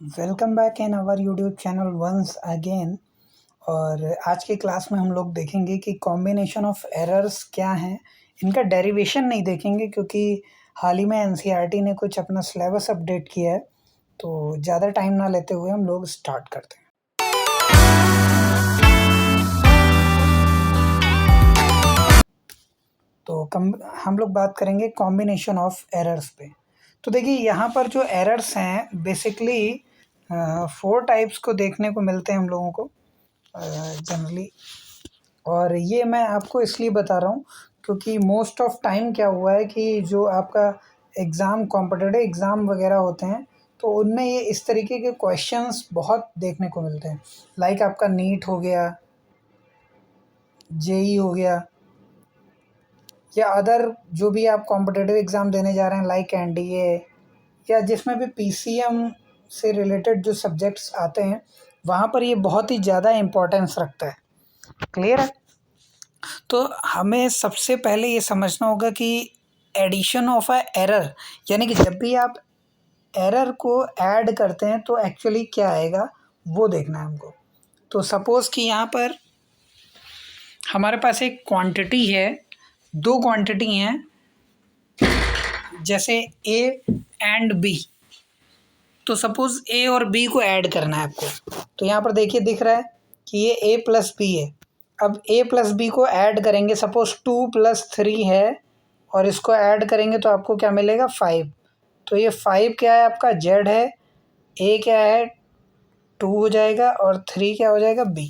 Welcome back in our YouTube channel once again. और आज की क्लास में हम लोग देखेंगे कि कॉम्बिनेशन ऑफ एरर्स क्या हैं। इनका डेरिवेशन नहीं देखेंगे क्योंकि हाल ही में एनसीईआरटी ने कुछ अपना सिलेबस अपडेट किया है, तो ज़्यादा टाइम ना लेते हुए हम लोग स्टार्ट करते हैं। तो हम लोग बात करेंगे कॉम्बिनेशन ऑफ एरर्स पे। तो देखिए यहाँ पर जो एरर्स हैं बेसिकली 4 टाइप्स को देखने को मिलते हैं हम लोगों को जनरली। और ये मैं आपको इसलिए बता रहा हूँ क्योंकि मोस्ट ऑफ टाइम क्या हुआ है कि जो आपका कॉम्पिटिटिव एग्ज़ाम वगैरह होते हैं तो उनमें ये इस तरीके के क्वेश्चंस बहुत देखने को मिलते हैं। लाइक आपका नीट हो गया, जेई हो गया, या अदर जो भी आप कॉम्पिटिटिव एग्ज़ाम देने जा रहे हैं लाइक एनडीए, या जिसमें भी पीसीएम से रिलेटेड जो सब्जेक्ट्स आते हैं वहाँ पर ये बहुत ही ज़्यादा इम्पोर्टेंस रखता है। क्लियर है? तो हमें सबसे पहले ये समझना होगा कि एडिशन ऑफ अ एरर, यानी कि जब भी आप एरर को ऐड करते हैं तो एक्चुअली क्या आएगा वो देखना है हमको। तो सपोज़ कि यहाँ पर हमारे पास एक क्वांटिटी है, 2 क्वांटिटी हैं जैसे ए एंड बी। तो सपोज़ ए और बी को ऐड करना है आपको। तो यहाँ पर देखिए दिख रहा है कि ये ए प्लस बी है। अब ए प्लस बी को ऐड करेंगे, सपोज़ 2 + 3 है और इसको ऐड करेंगे तो आपको क्या मिलेगा 5। तो ये 5 क्या है आपका जेड है, ए क्या है 2 हो जाएगा और 3 क्या हो जाएगा बी।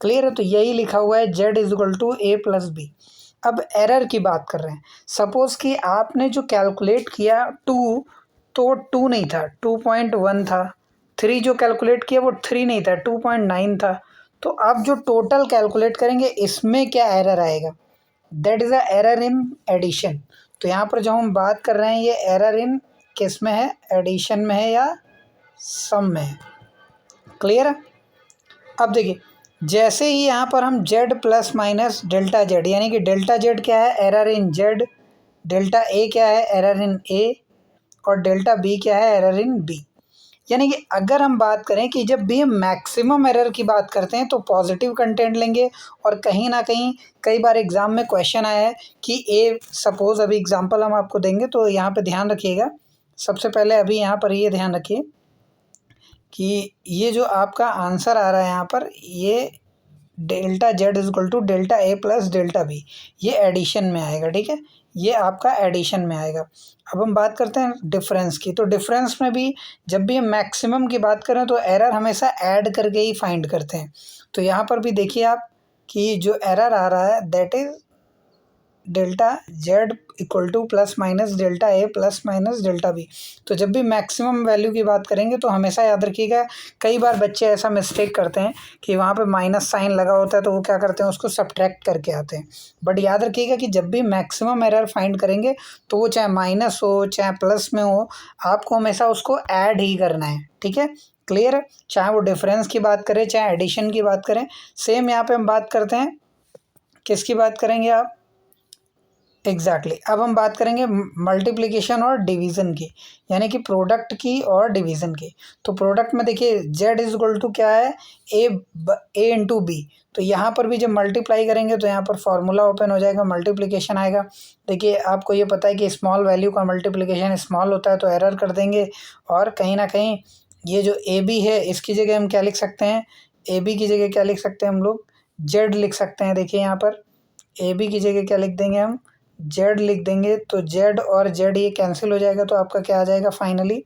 क्लियर है? तो यही लिखा हुआ है जेड = ए प्लस बी। अब एरर की बात कर रहे हैं। सपोज़ कि आपने जो कैलकुलेट किया 2, तो 2 नहीं था, 2.1 था। 3 जो कैलकुलेट किया वो 3 नहीं था, 2.9 था। तो आप जो टोटल कैलकुलेट करेंगे इसमें क्या एरर आएगा, that is a error in addition. तो यहाँ पर जो हम बात कर रहे हैं ये एरर इन किस में है, एडिशन में है या सम में है। क्लियर है? अब देखिए जैसे ही यहाँ पर हम z plus minus delta Z, यानी कि डेल्टा जेड क्या है error in z, delta A क्या है एरर इन ए, और डेल्टा बी क्या है एरर इन बी। यानी कि अगर हम बात करें कि जब भी हम मैक्सिमम एरर की बात करते हैं तो पॉजिटिव कंटेंट लेंगे। और कहीं ना कहीं कई बार एग्ज़ाम में क्वेश्चन आया है कि ए, सपोज़ अभी एग्जांपल हम आपको देंगे तो यहाँ पे ध्यान रखिएगा। सबसे पहले अभी यहाँ पर ये ध्यान रखिए कि ये जो आपका आंसर आ रहा है यहाँ पर, ये delta Z = delta A plus delta B, ये एडिशन में आएगा। ठीक है, ये आपका एडिशन में आएगा। अब हम बात करते हैं डिफरेंस की। तो डिफरेंस में भी जब भी हम मैक्सिमम की बात करें तो एरर हमेशा ऐड करके ही फाइंड करते हैं। तो यहाँ पर भी देखिए आप कि जो एरर आ रहा है that is delta Z = plus minus delta A plus minus delta B. तो जब भी मैक्सिमम वैल्यू की बात करेंगे तो हमेशा याद रखिएगा, कई बार बच्चे ऐसा मिस्टेक करते हैं कि वहाँ पे माइनस साइन लगा होता है तो वो क्या करते हैं उसको सब्ट्रैक्ट करके आते हैं। बट याद रखिएगा कि जब भी मैक्सिमम एरर फाइंड करेंगे तो वो चाहे माइनस हो चाहे प्लस में हो, आपको हमेशा उसको ऐड ही करना है। ठीक है, क्लियर है? चाहे वो डिफरेंस की बात करें चाहे एडिशन की बात करें। सेम यहाँ पे हम बात करते हैं, किसकी बात करेंगे आप, एग्जैक्टली अब हम बात करेंगे मल्टीप्लिकेशन और डिवीज़न की, यानी कि प्रोडक्ट की और डिवीज़न की। तो प्रोडक्ट में देखिए z = क्या है ए इंटू बी। तो यहाँ पर भी जब मल्टीप्लाई करेंगे तो यहाँ पर फॉर्मूला ओपन हो जाएगा, मल्टीप्लिकेशन आएगा। देखिए आपको ये पता है कि स्मॉल वैल्यू का मल्टीप्लिकेशन स्मॉल होता है तो एरर कर देंगे। और कहीं ना कहीं ये जो ए बी है इसकी जगह हम क्या लिख सकते हैं, ए बी की जगह क्या लिख सकते हैं हम लोग, जेड लिख सकते हैं। देखिए यहाँ पर ए बी की जगह क्या लिख देंगे हम, जेड लिख देंगे। तो जेड और जेड ये कैंसिल हो जाएगा तो आपका क्या आ जाएगा फाइनली,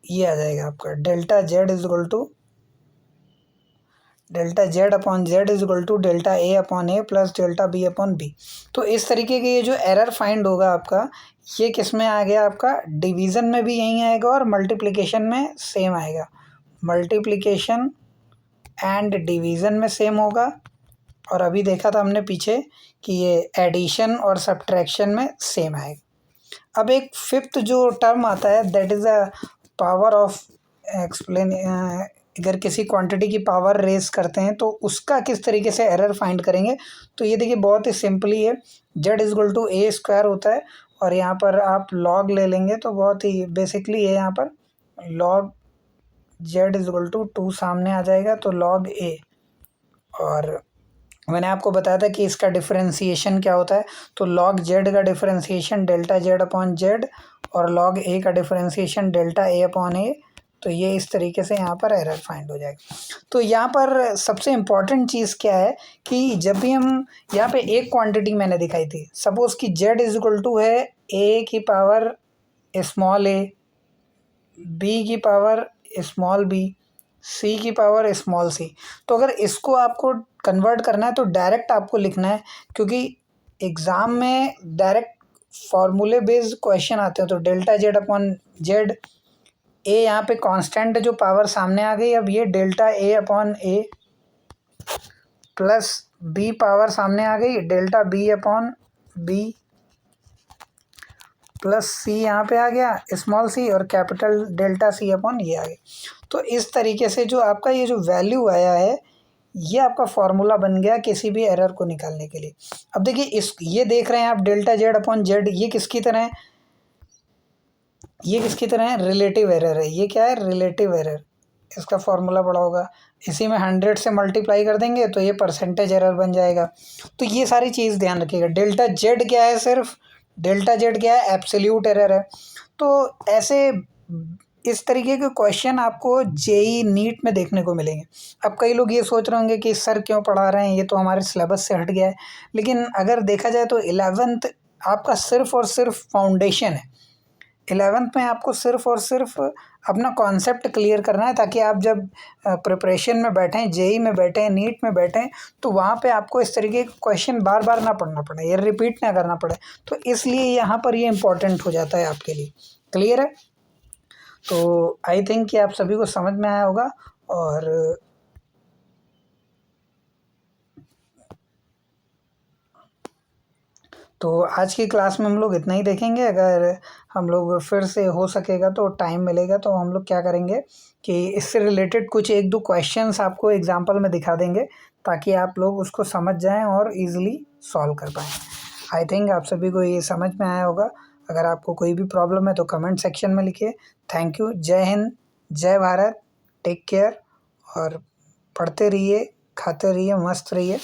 ये आ जाएगा आपका delta Z upon Z delta A upon A plus delta B upon B. तो इस तरीके के ये जो एरर फाइंड होगा आपका, ये किस में आ गया आपका, डिवीज़न में भी यही आएगा और मल्टीप्लिकेशन में सेम आएगा। मल्टीप्लिकेशन एंड डिवीज़न में सेम होगा। और अभी देखा था हमने पीछे कि ये एडिशन और सब्ट्रैक्शन में सेम आएगा। अब एक फिफ्थ जो टर्म आता है that is a power of explain. अगर किसी क्वांटिटी की पावर रेस करते हैं तो उसका किस तरीके से एरर फाइंड करेंगे, तो ये देखिए बहुत ही सिंपली है। z = a² होता है और यहाँ पर आप लॉग ले लेंगे तो बहुत ही बेसिकली है यहाँ पर log z is equal to 2 सामने आ जाएगा तो log a। और मैंने आपको बताया था कि इसका डिफरेंशिएशन क्या होता है, तो log z का differentiation delta z upon z और log a का differentiation delta a upon a। तो ये इस तरीके से यहाँ पर एरर फाइंड हो जाएगा। तो यहाँ पर सबसे इम्पॉर्टेंट चीज़ क्या है कि जब भी हम यहाँ पे एक क्वांटिटी मैंने दिखाई थी, सपोज कि z इज इक्वल टू है a की पावर स्मॉल a, b की पावर स्मॉल b, c की पावर स्मॉल c। तो अगर इसको आपको कन्वर्ट करना है तो डायरेक्ट आपको लिखना है, क्योंकि एग्ज़ाम में डायरेक्ट फार्मूले बेस्ड क्वेश्चन आते हैं। तो delta z upon z, a यहाँ पे कांस्टेंट जो पावर सामने आ गई, अब ये delta a upon a plus b power सामने आ गई delta b upon b plus c यहाँ पे आ गया स्मॉल c और कैपिटल डेल्टा c अपॉन ये आ गया। तो इस तरीके से जो आपका ये जो वैल्यू आया है, ये आपका फॉर्मूला बन गया किसी भी एरर को निकालने के लिए। अब देखिए इस ये देख रहे हैं आप डेल्टा z अपॉन z, ये किसकी तरह है, ये किसकी तरह है, रिलेटिव एरर है। ये क्या है, रिलेटिव एरर। इसका फॉर्मूला पड़ा होगा, इसी में 100 से मल्टीप्लाई कर देंगे तो ये परसेंटेज एरर बन जाएगा। तो ये सारी चीज़ ध्यान रखिएगा। डेल्टा z क्या है, सिर्फ डेल्टा z क्या है, एब्सोल्यूट एरर है। तो ऐसे इस तरीके के क्वेश्चन आपको जेई नीट में देखने को मिलेंगे। अब कई लोग ये सोच रहे होंगे कि सर क्यों पढ़ा रहे हैं, ये तो हमारे सिलेबस से हट गया है। लेकिन अगर देखा जाए तो 11th आपका सिर्फ और सिर्फ फाउंडेशन है। 11th में आपको सिर्फ और सिर्फ अपना कॉन्सेप्ट क्लियर करना है, ताकि आप जब प्रिपरेशन में बैठें, जेई में बैठें, नीट में बैठें, तो वहाँ पे आपको इस तरीके के क्वेश्चन बार बार ना पढ़ना पड़े, ये रिपीट ना करना पड़े। तो इसलिए यहाँ पर ये इम्पोर्टेंट हो जाता है आपके लिए। क्लियर है? तो आई थिंक कि आप सभी को समझ में आया होगा। और तो आज की क्लास में हम लोग इतना ही देखेंगे। अगर हम लोग फिर से हो सकेगा तो टाइम मिलेगा तो हम लोग क्या करेंगे कि इससे रिलेटेड कुछ एक दो क्वेश्चंस आपको एग्जांपल में दिखा देंगे, ताकि आप लोग उसको समझ जाएं और इजीली सॉल्व कर पाएँ। आई थिंक आप सभी को ये समझ में आया होगा। अगर आपको कोई भी प्रॉब्लम है तो कमेंट सेक्शन में लिखिए। Thank you. जय हिंद, जय भारत, टेक केयर और पढ़ते रहिए, खाते रहिए, मस्त रहिए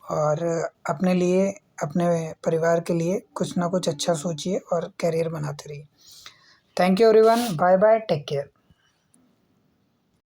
और अपने लिए, अपने परिवार के लिए कुछ ना कुछ अच्छा सोचिए और करियर बनाते रहिए। Thank you everyone, bye bye, take care.